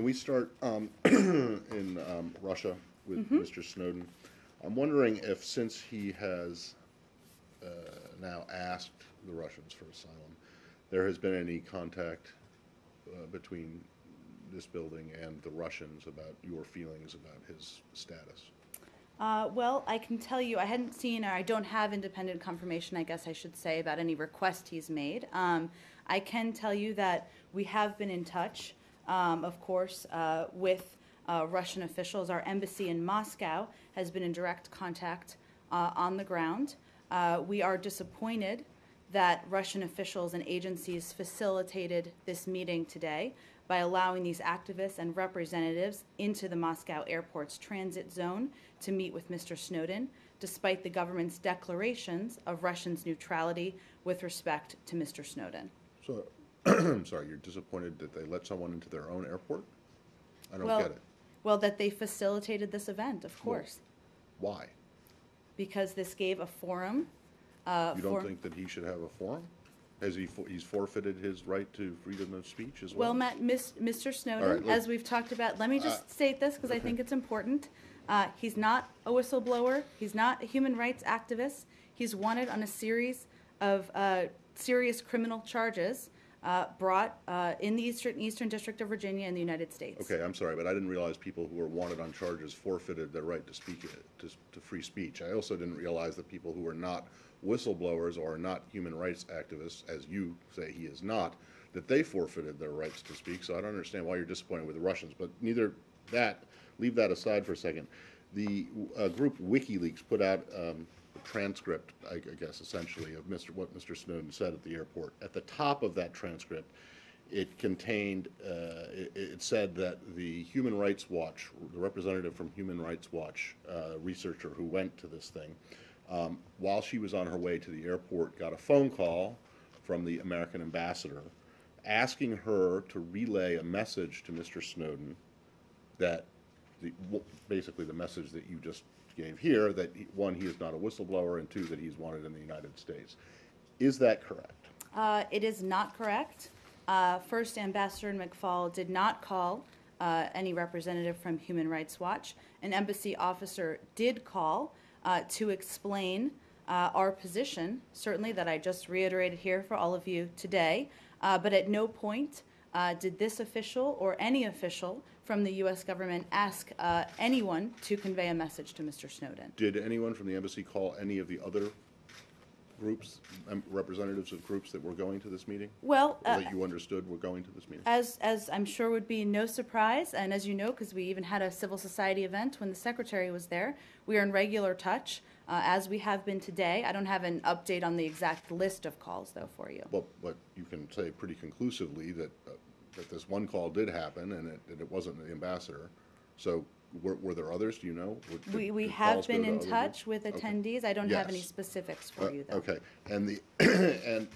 we start in Russia with Mr. Snowden? I'm wondering if, since he has now asked the Russians for asylum, there has been any contact between this building and the Russians about your feelings about his status? Well, I can tell you I hadn't seen, or I don't have independent confirmation, I guess I should say, about any request he's made. I can tell you that we have been in touch, of course, with Russian officials. Our embassy in Moscow has been in direct contact on the ground. We are disappointed that Russian officials and agencies facilitated this meeting today by allowing these activists and representatives into the Moscow airport's transit zone to meet with Mr. Snowden, despite the government's declarations of Russia's neutrality with respect to Mr. Snowden. So, I'm sorry, you're disappointed that they let someone into their own airport? I don't get it. Well, that they facilitated this event, of course. Well, why? Because this gave a forum. You don't think that he should have a forum? Has he's forfeited his right to freedom of speech as well? Well, Matt, Mr. Snowden, as we've talked about, let me just state this because I think it's important. He's not a whistleblower. He's not a human rights activist. He's wanted on a series of serious criminal charges brought in the Eastern District of Virginia in the United States. Okay, I'm sorry, but I didn't realize people who were wanted on charges forfeited their right to speak to free speech. I also didn't realize that people who were not whistleblowers or not human rights activists, as you say he is not, that they forfeited their rights to speak. So I don't understand why you're disappointed with the Russians. But neither that, leave that aside for a second. The group WikiLeaks put out a transcript, I guess, essentially, of what Mr. Snowden said at the airport. At the top of that transcript, it contained, it said that the Human Rights Watch, the representative from Human Rights Watch, researcher who went to this thing, while she was on her way to the airport, got a phone call from the American ambassador asking her to relay a message to Mr. Snowden that, basically the message that you just gave here, that one, he is not a whistleblower, and two, that he's wanted in the United States. Is that correct? It is not correct. First, Ambassador McFaul did not call any representative from Human Rights Watch. An embassy officer did call to explain our position, certainly that I just reiterated here for all of you today, but at no point did this official or any official from the U.S. government ask anyone to convey a message to Mr. Snowden. Did anyone from the embassy call any of the other groups, representatives of groups that were going to this meeting? Well, or that you understood were going to this meeting? As I'm sure would be no surprise, and as you know, because we even had a civil society event when the secretary was there, we are in regular touch, as we have been today. I don't have an update on the exact list of calls, though, for you. Well, but you can say pretty conclusively that that this one call did happen, and it wasn't the ambassador. So were there others? Do you know? We have been in touch with attendees. Okay. I don't have any specifics for you, though. Okay, and and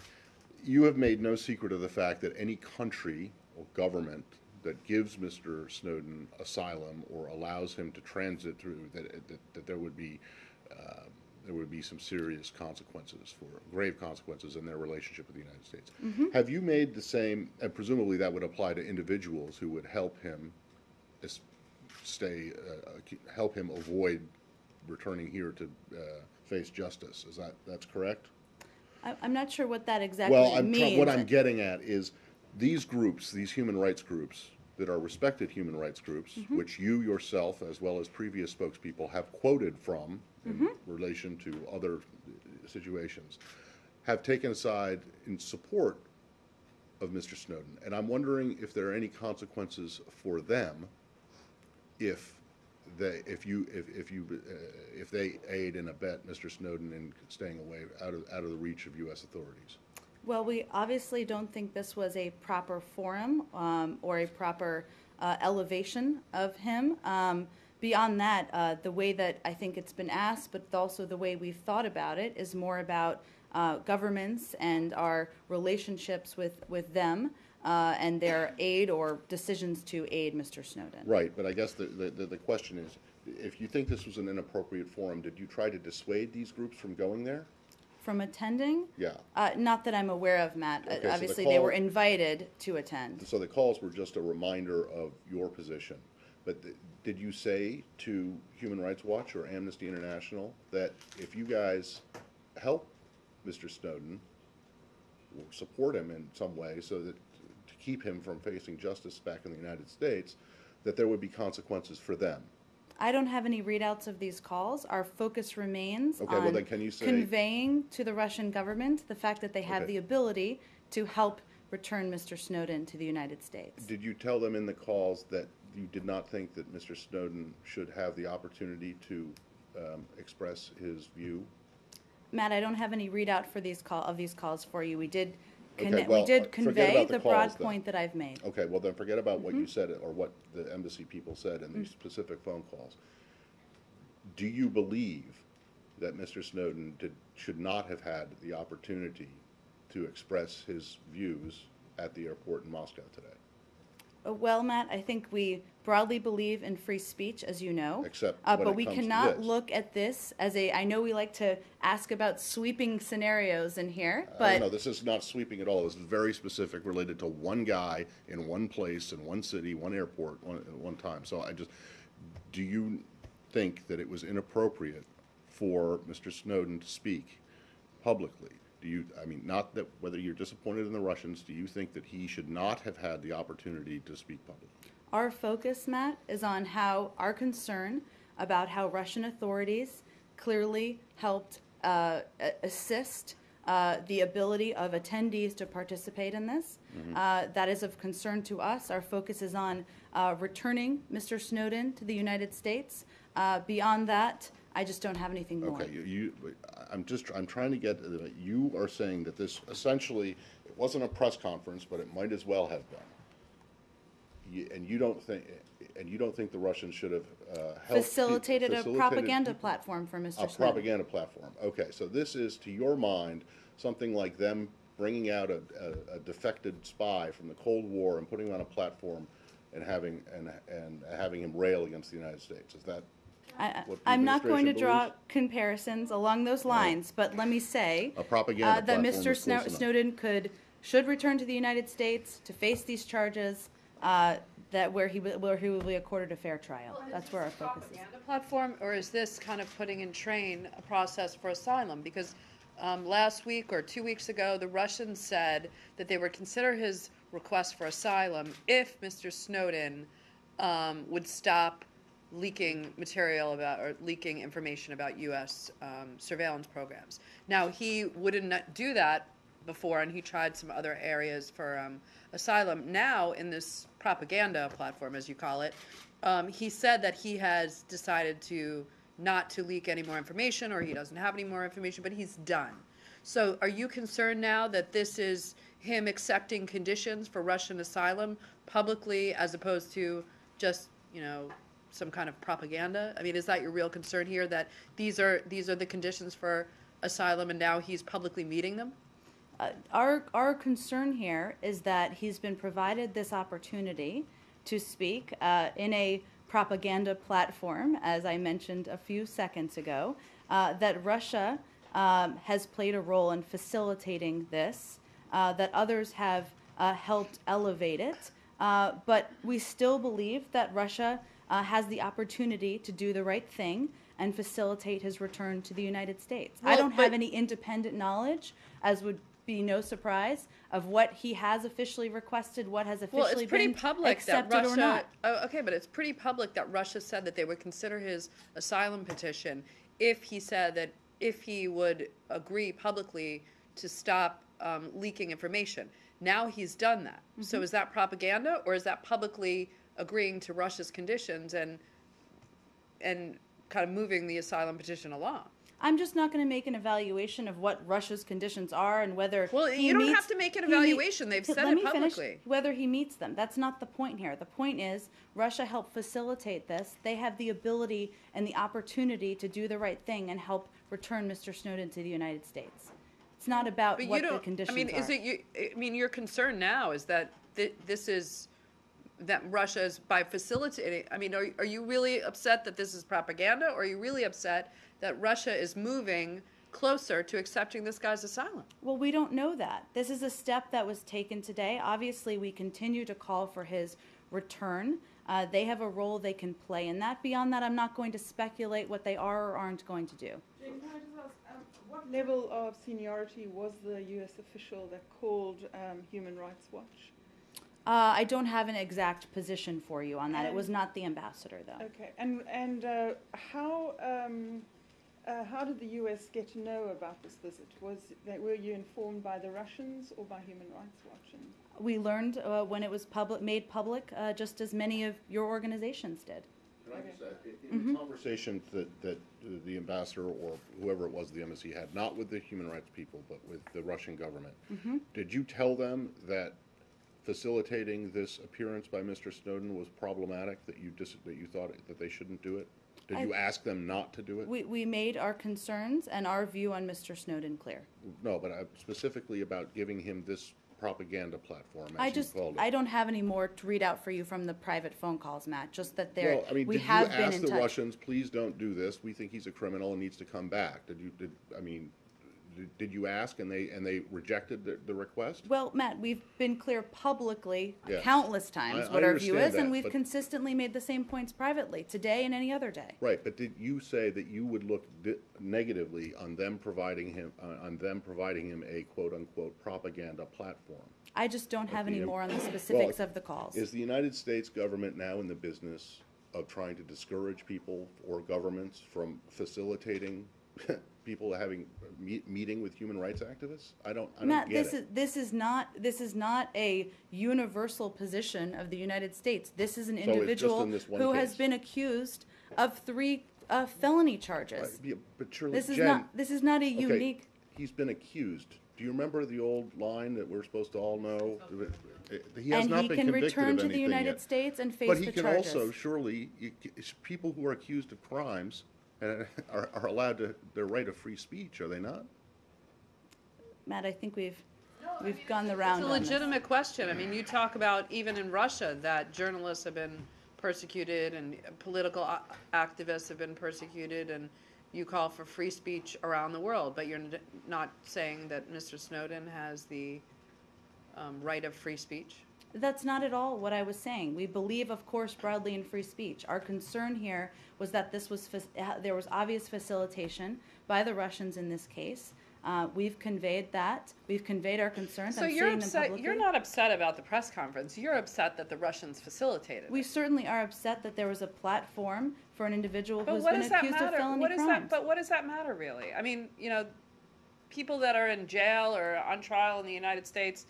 you have made no secret of the fact that any country or government that gives Mr. Snowden asylum or allows him to transit through, that there would be some serious consequences, grave consequences in their relationship with the United States. Mm-hmm. Have you made the same, and presumably that would apply to individuals who would help him help him avoid returning here to face justice? That's correct? I'm not sure what that exactly means. What I'm getting at is these groups, these human rights groups that are respected human rights groups, mm-hmm. which you yourself, as well as previous spokespeople, have quoted from mm-hmm. in relation to other situations, have taken a side in support of Mr. Snowden. And I'm wondering if there are any consequences for them if they aid and abet Mr. Snowden in staying away out of the reach of U.S. authorities. Well, we obviously don't think this was a proper forum or a proper elevation of him. Beyond that, the way that I think it's been asked, but also the way we've thought about it, is more about governments and our relationships with them and their aid or decisions to aid Mr. Snowden. Right, but I guess the question is, if you think this was an inappropriate forum, did you try to dissuade these groups from going there? from attending? Yeah. Not that I'm aware of, Matt. Okay, so the Obviously, they call- were invited to attend. So the calls were just a reminder of your position. But did you say to Human Rights Watch or Amnesty International that if you guys help Mr. Snowden or support him in some way so that to keep him from facing justice back in the United States, that there would be consequences for them? I don't have any readouts of these calls. Our focus remains Okay, well on then can you say- conveying to the Russian government the fact that they have Okay. the ability to help return Mr. Snowden to the United States. Did you tell them in the calls that you did not think that Mr. Snowden should have the opportunity to express his view? Matt, I don't have any readout for these calls for you. We did Okay, we well, did forget convey about the the calls broad then. point that I've made. Okay, well then forget about what you Mm-hmm. said or what the embassy people said in these specific phone calls. Do you believe that Mr. Snowden should not have had the opportunity to express his views at the airport in Moscow today? Well, Matt, I think we broadly believe in free speech, as you know. Except when but it we comes to cannot this. look at this as I know we like to ask about sweeping scenarios in here, I but don't know, this is not sweeping at all. This is very specific, related to one guy in one place, in one city, one airport, at one time. So do you think that it was inappropriate for Mr. Snowden to speak publicly? Not that whether you're disappointed in the Russians, do you think that he should not have had the opportunity to speak publicly? our focus, Matt, is on how our concern about how Russian authorities clearly helped assist the ability of attendees to participate in this. That is of concern to us. Our focus is on returning Mr. Snowden to the United States. Beyond that, I just don't have anything more. Okay, I'm trying to get, you are saying that this essentially, it wasn't a press conference, but it might as well have been. And you don't think the Russians should have Facilitated a propaganda platform for Mr. A Snowden. propaganda platform. Okay, so this is, to your mind, something like them bringing out a defected spy from the Cold War and putting him on a platform and having him rail against the United States. Is that what the I'm not going to administration draw believes? comparisons along those lines, but let me say A propaganda that platform Mr. is close enough. Snowden should return to the United States to face these charges, where he will be accorded a fair trial. That's where our focus is. Propaganda platform, or is this kind of putting in train a process for asylum? Because last week or 2 weeks ago, the Russians said that they would consider his request for asylum if Mr. Snowden would stop leaking material about or leaking information about U.S. Surveillance programs. Now, he wouldn't do that before, and he tried some other areas for asylum. Now, in this propaganda platform, as you call it, he said that he has decided not to leak any more information, or he doesn't have any more information, but he's done. So are you concerned now that this is him accepting conditions for Russian asylum publicly as opposed to just, some kind of propaganda? I mean, is that your real concern here, that these are the conditions for asylum and now he's publicly meeting them? Our concern here is that he's been provided this opportunity to speak in a propaganda platform, as I mentioned a few seconds ago, that Russia has played a role in facilitating this, that others have helped elevate it, but we still believe that Russia has the opportunity to do the right thing and facilitate his return to the United States. I don't have any independent knowledge, as would be no surprise, of what he has officially requested, what has officially been accepted or not. Okay, but it's pretty public that Russia said that they would consider his asylum petition if he said that if he would agree publicly to stop leaking information. Now he's done that. Mm-hmm. So is that propaganda, or is that publicly agreeing to Russia's conditions and kind of moving the asylum petition along? I'm just not going to make an evaluation of what Russia's conditions are and whether you don't have to make an evaluation. They've said it publicly. Finish whether he meets them. That's not the point here. The point is Russia helped facilitate this. They have the ability and the opportunity to do the right thing and help return Mr. Snowden to the United States. It's not about what the conditions are. Your concern now is that that Russia is, by facilitating, are you really upset that this is propaganda, or are you really upset that Russia is moving closer to accepting this guy's asylum? Well, we don't know that. This is a step that was taken today. Obviously, we continue to call for his return. They have a role they can play in that. Beyond that, I'm not going to speculate what they are or aren't going to do. Jane, can I just ask, what level of seniority was the U.S. official that called Human Rights Watch? I don't have an exact position for you on that. It was not the ambassador, though. Okay, and how did the U.S. get to know about this visit? Were you informed by the Russians or by Human Rights Watch? We learned when it was made public, just as many of your organizations did. Can I just add, in the conversation that the ambassador or whoever it was the embassy had, not with the human rights people, but with the Russian government, did you tell them that facilitating this appearance by Mr. Snowden was problematic, that you thought that they shouldn't do it? Did you ask them not to do it? We made our concerns and our view on Mr. Snowden clear. No, but specifically about giving him this propaganda platform, as you called it. I don't have any more to read out for you from the private phone calls, Matt, just that Well, I mean, we did you have been ask in the touch. Russians, please don't do this, we think he's a criminal and needs to come back? Did you ask and they rejected the request? Well, Matt, we've been clear publicly Yes. countless times I what our view understand is, that, and we've but- consistently made the same points privately, today and any other day. Right, but did you say that you would look negatively on them providing him a quote-unquote propaganda platform? I just don't have any the- more on the specifics Well, of the calls. Is the United States government now in the business of trying to discourage people or governments from facilitating people having meeting with human rights activists? I don't Matt, get it. this is not a universal position of the United States. This is an So it's just individual in this one who has case. been accused of 3 felony charges. Yeah, but surely, This is Jen, not a okay, unique. he's been accused. Do you remember the old line that we're supposed to all know? He has And not he been can convicted return of to the anything United yet. States and face But he the can charges. also, surely, people who are accused of crimes are allowed their right of free speech, are they not? Matt, I think we've gone the round It's a on this. legitimate question. I mean, you talk about even in Russia that journalists have been persecuted and political activists have been persecuted, and you call for free speech around the world, but you're not saying that Mr. Snowden has the right of free speech? That's not at all what I was saying. We believe, of course, broadly in free speech. Our concern here was that there was obvious facilitation by the Russians in this case. We've conveyed that. We've conveyed our concerns. So I'm you're stating them upset. publicly. You're not upset about the press conference. You're upset that the Russians facilitated We it. certainly are upset that there was a platform for an individual But who's what been does that accused of matter? felony What does crimes. that? But what does that matter, really? I mean, people that are in jail or on trial in the United States,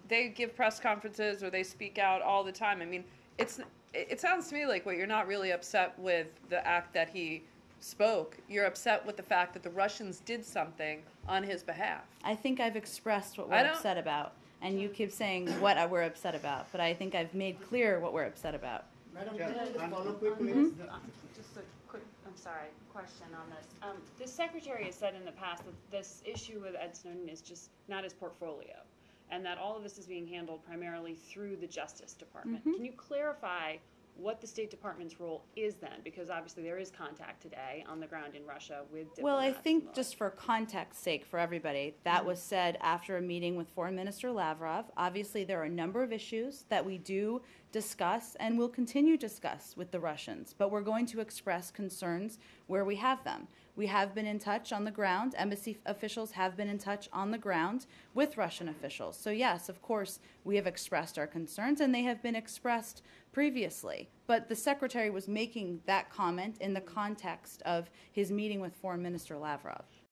they give press conferences or they speak out all the time. I mean, it sounds to me like what you're not really upset with the act that he spoke. You're upset with the fact that the Russians did something on his behalf. I think I've expressed what I we're don't- upset about, and you keep saying what we're upset about, but I think I've made clear what we're upset about. Madam, can I just follow quickly? Just a quick, question on this. The secretary has said in the past that this issue with Ed Snowden is just not his portfolio, and that all of this is being handled primarily through the Justice Department. Can you clarify what the State Department's role is then? Because obviously there is contact today on the ground in Russia with diplomats. Well, I and the think like. just for context's sake for everybody, that was said after a meeting with Foreign Minister Lavrov. Obviously, there are a number of issues that we do discuss and will continue to discuss with the Russians, but we're going to express concerns where we have them. We have been in touch on the ground. Embassy officials have been in touch on the ground with Russian officials. So yes, of course, we have expressed our concerns, and they have been expressed previously. But the secretary was making that comment in the context of his meeting with Foreign Minister Lavrov.